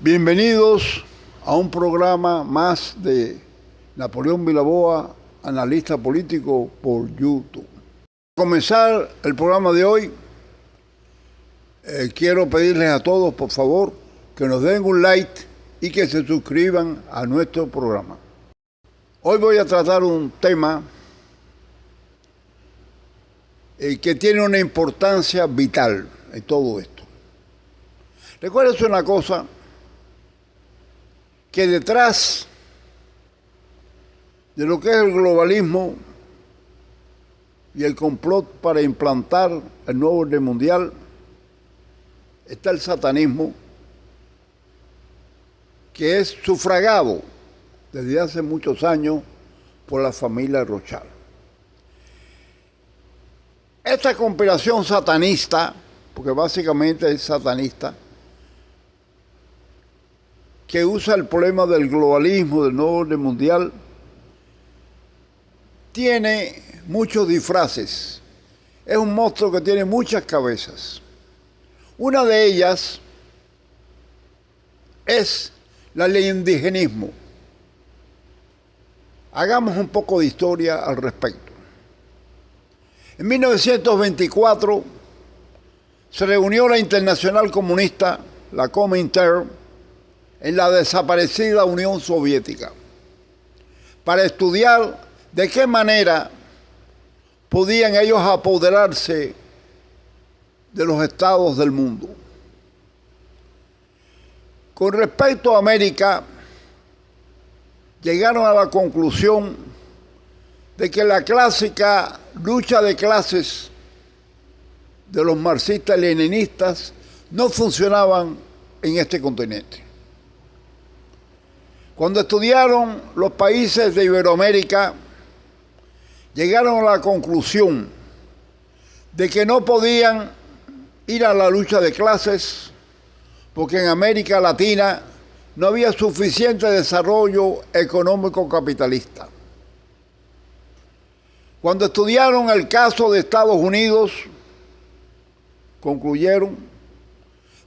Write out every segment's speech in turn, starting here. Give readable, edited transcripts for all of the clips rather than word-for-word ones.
Bienvenidos a un programa más de Napoleón Vilaboa, analista político por YouTube. Para comenzar el programa de hoy, quiero pedirles a todos, por favor, que nos den un like y que se suscriban a nuestro programa. Hoy voy a tratar un tema que tiene una importancia vital en todo esto. Recuerden una cosa, que detrás de lo que es el globalismo y el complot para implantar el nuevo orden mundial está el satanismo, que es sufragado desde hace muchos años por la familia Rothschild. Esta conspiración satanista, porque básicamente es satanista, que usa el problema del globalismo, del nuevo orden mundial, tiene muchos disfraces. Es un monstruo que tiene muchas cabezas. Una de ellas es el indigenismo. Hagamos un poco de historia al respecto. En 1924 se reunió la Internacional Comunista, la Comintern, en la desaparecida Unión Soviética, para estudiar de qué manera podían ellos apoderarse de los estados del mundo. Con respecto a América, llegaron a la conclusión de que la clásica lucha de clases de los marxistas-leninistas no funcionaban en este continente. Cuando estudiaron los países de Iberoamérica, llegaron a la conclusión de que no podían ir a la lucha de clases porque en América Latina no había suficiente desarrollo económico capitalista. Cuando estudiaron el caso de Estados Unidos, concluyeron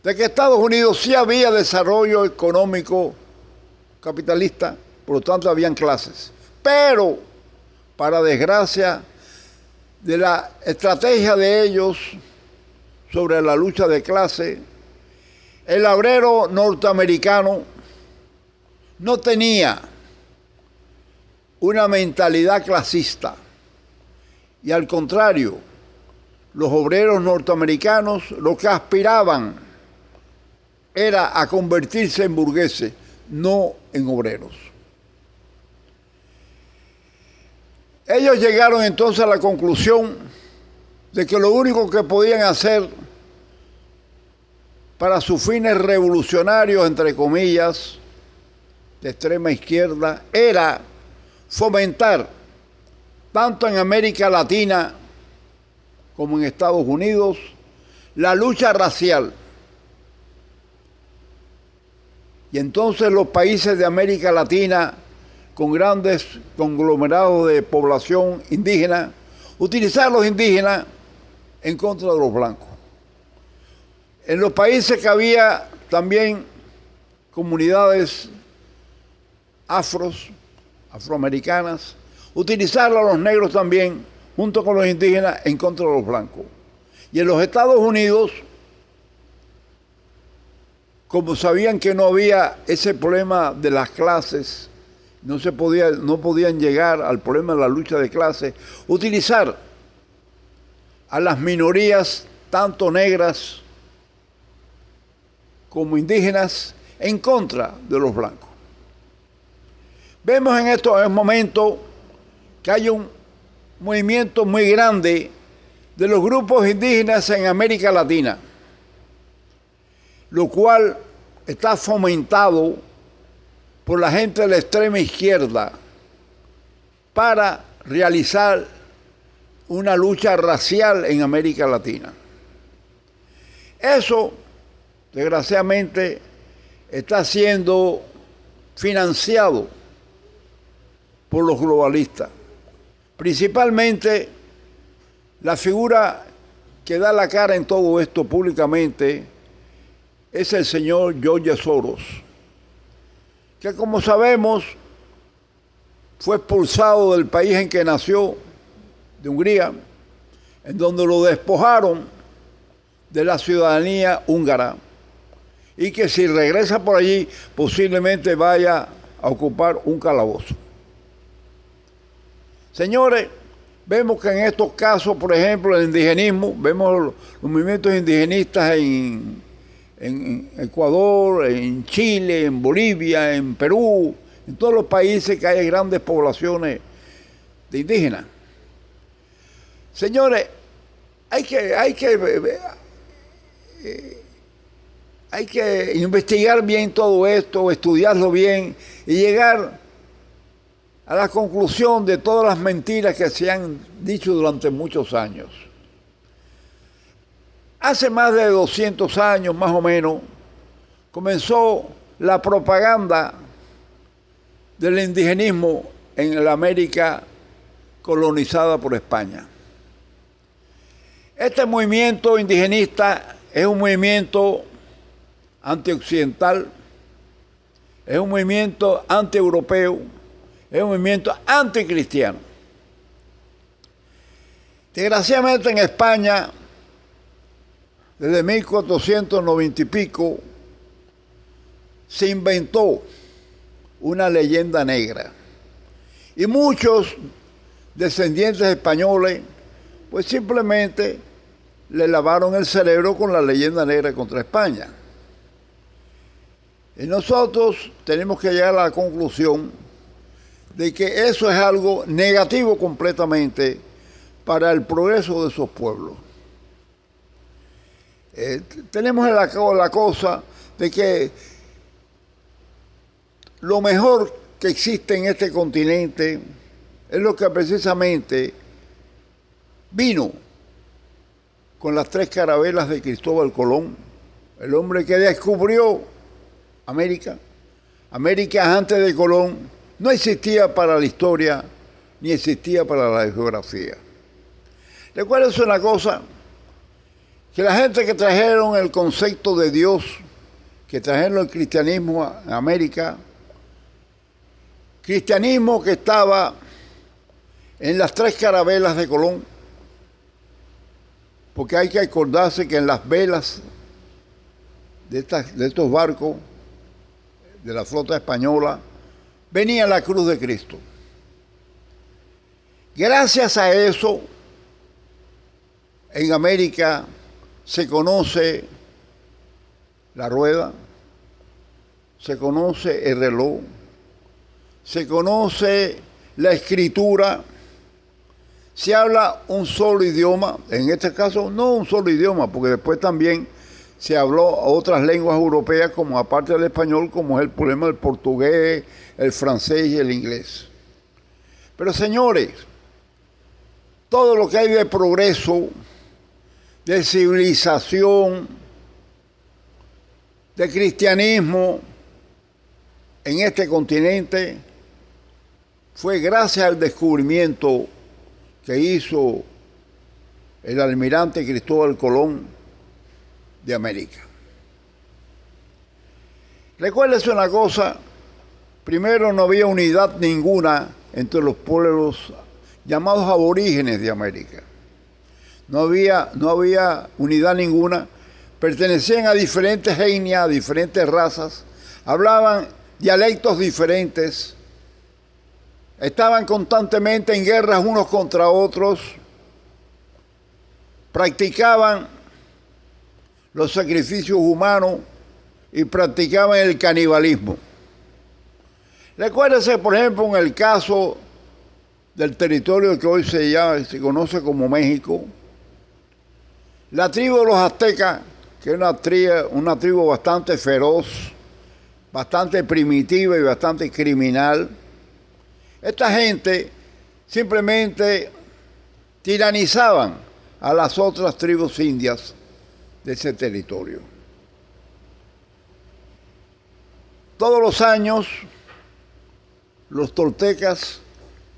de que Estados Unidos sí había desarrollo económico capitalista, por lo tanto habían clases. Pero, para desgracia de la estrategia de ellos sobre la lucha de clase, el obrero norteamericano no tenía una mentalidad clasista. Y al contrario, los obreros norteamericanos lo que aspiraban era a convertirse en burgueses, no en obreros. Ellos llegaron entonces a la conclusión de que lo único que podían hacer para sus fines revolucionarios, entre comillas, de extrema izquierda, era fomentar, tanto en América Latina como en Estados Unidos, la lucha racial. Y entonces los países de América Latina, con grandes conglomerados de población indígena, utilizar a los indígenas en contra de los blancos. En los países que había también comunidades afroamericanas, utilizar a los negros también, junto con los indígenas, en contra de los blancos. Y en los Estados Unidos, como sabían que no había ese problema de las clases, no podían llegar al problema de la lucha de clases, utilizar a las minorías, tanto negras como indígenas, en contra de los blancos. Vemos en estos momentos que hay un movimiento muy grande de los grupos indígenas en América Latina, lo cual está fomentado por la gente de la extrema izquierda para realizar una lucha racial en América Latina. Eso, desgraciadamente, está siendo financiado por los globalistas. Principalmente, la figura que da la cara en todo esto públicamente es el señor George Soros, que como sabemos fue expulsado del país en que nació, de Hungría, en donde lo despojaron de la ciudadanía húngara y que si regresa por allí posiblemente vaya a ocupar un calabozo. Señores, vemos que en estos casos, por ejemplo, el indigenismo, vemos los movimientos indigenistas en Ecuador, en Chile, en Bolivia, en Perú, en todos los países que hay grandes poblaciones de indígenas. Señores, hay que investigar bien todo esto, estudiarlo bien y llegar a la conclusión de todas las mentiras que se han dicho durante muchos años. Hace más de 200 años, más o menos, comenzó la propaganda del indigenismo en la América colonizada por España. Este movimiento indigenista es un movimiento antioccidental, es un movimiento antieuropeo, es un movimiento anticristiano. Desgraciadamente en España, desde 1490 y pico, se inventó una leyenda negra. Y muchos descendientes españoles, pues simplemente le lavaron el cerebro con la leyenda negra contra España. Y nosotros tenemos que llegar a la conclusión de que eso es algo negativo completamente para el progreso de esos pueblos. Tenemos la cosa de que lo mejor que existe en este continente es lo que precisamente vino con las 3 carabelas de Cristóbal Colón, el hombre que descubrió América. América antes de Colón no existía para la historia ni existía para la geografía. Recuerden una cosa, que la gente que trajeron el concepto de Dios, que trajeron el cristianismo a América, cristianismo que estaba en las 3 carabelas de Colón, porque hay que acordarse que en las velas de estos barcos de la flota española venía la cruz de Cristo. Gracias a eso, en América se conoce la rueda, se conoce el reloj, se conoce la escritura, se habla un solo idioma, en este caso no un solo idioma, porque después también se habló otras lenguas europeas, como aparte del español, como es el problema del portugués, el francés y el inglés. Pero señores, todo lo que hay de progreso, de civilización, de cristianismo en este continente, fue gracias al descubrimiento que hizo el almirante Cristóbal Colón de América. Recuérdese una cosa, primero no había unidad ninguna entre los pueblos llamados aborígenes de América. No había unidad ninguna, pertenecían a diferentes etnias, a diferentes razas, hablaban dialectos diferentes, estaban constantemente en guerras unos contra otros, practicaban los sacrificios humanos y practicaban el canibalismo. Recuérdese, por ejemplo, en el caso del territorio que hoy se conoce como México, la tribu de los aztecas, que es una tribu bastante feroz, bastante primitiva y bastante criminal. Esta gente simplemente tiranizaban a las otras tribus indias de ese territorio. Todos los años, los toltecas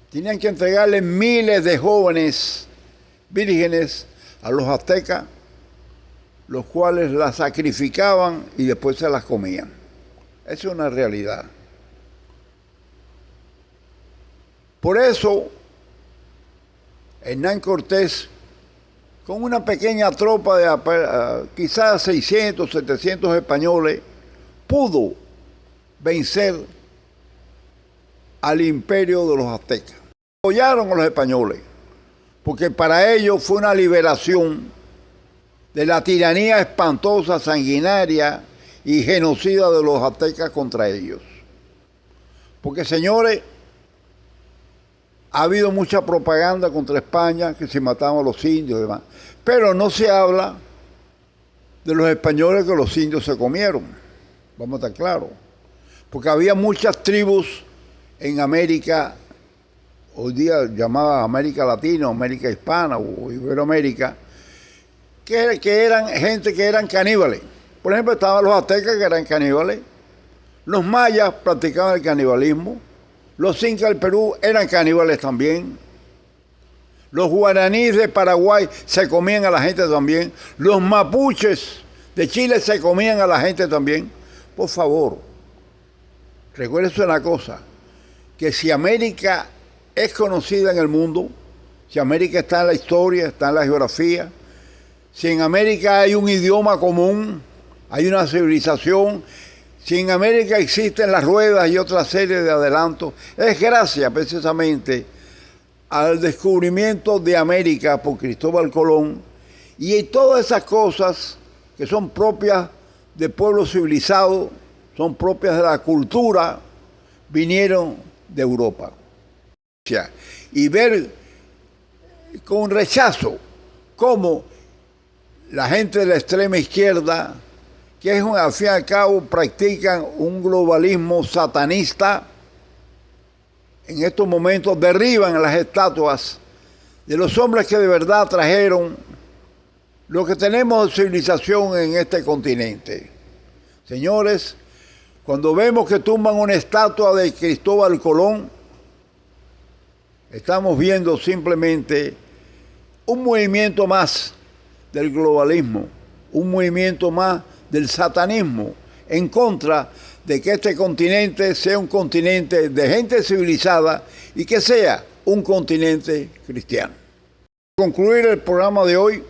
tenían que entregarle miles de jóvenes vírgenes a los aztecas los cuales las sacrificaban y después se las comían. Esa es una realidad. Por eso, Hernán Cortés, con una pequeña tropa de quizás 600, 700 españoles, pudo vencer al imperio de los aztecas. Apoyaron a los españoles, porque para ellos fue una liberación de la tiranía espantosa, sanguinaria y genocida de los aztecas contra ellos. Porque, señores, ha habido mucha propaganda contra España, que se mataban a los indios y demás, pero no se habla de los españoles que los indios se comieron, vamos a estar claros, porque había muchas tribus en América, hoy día llamada América Latina, América Hispana o Iberoamérica, que eran gente que eran caníbales. Por ejemplo, estaban los aztecas que eran caníbales, los mayas practicaban el canibalismo, los incas del Perú eran caníbales también, los guaraníes de Paraguay se comían a la gente también, los mapuches de Chile se comían a la gente también. Por favor, recuérdense una cosa, que si América es conocida en el mundo, si América está en la historia, está en la geografía, si en América hay un idioma común, hay una civilización, si en América existen las ruedas y otra serie de adelantos, es gracias precisamente al descubrimiento de América por Cristóbal Colón y todas esas cosas que son propias de pueblos civilizados, son propias de la cultura, vinieron de Europa. Y ver con rechazo cómo la gente de la extrema izquierda, que al fin y al cabo practican un globalismo satanista, en estos momentos derriban las estatuas de los hombres que de verdad trajeron lo que tenemos de civilización en este continente. Señores, cuando vemos que tumban una estatua de Cristóbal Colón, estamos viendo simplemente un movimiento más del globalismo, un movimiento más del satanismo, en contra de que este continente sea un continente de gente civilizada y que sea un continente cristiano. Para concluir el programa de hoy,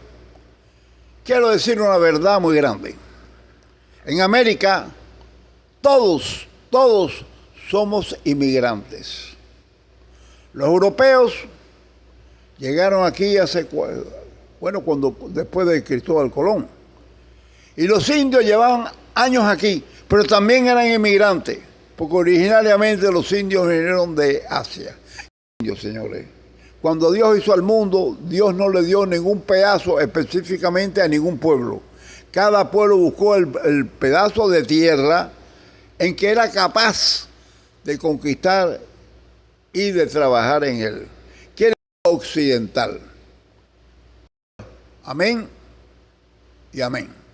quiero decir una verdad muy grande. En América, todos somos inmigrantes. Los europeos llegaron aquí después de Cristóbal Colón. Y los indios llevaban años aquí, pero también eran inmigrantes, porque originariamente los indios vinieron de Asia. Indios, señores. Cuando Dios hizo al mundo, Dios no le dio ningún pedazo específicamente a ningún pueblo. Cada pueblo buscó el pedazo de tierra en que era capaz de conquistar y de trabajar en él. ¿Quién es occidental? Amén y amén.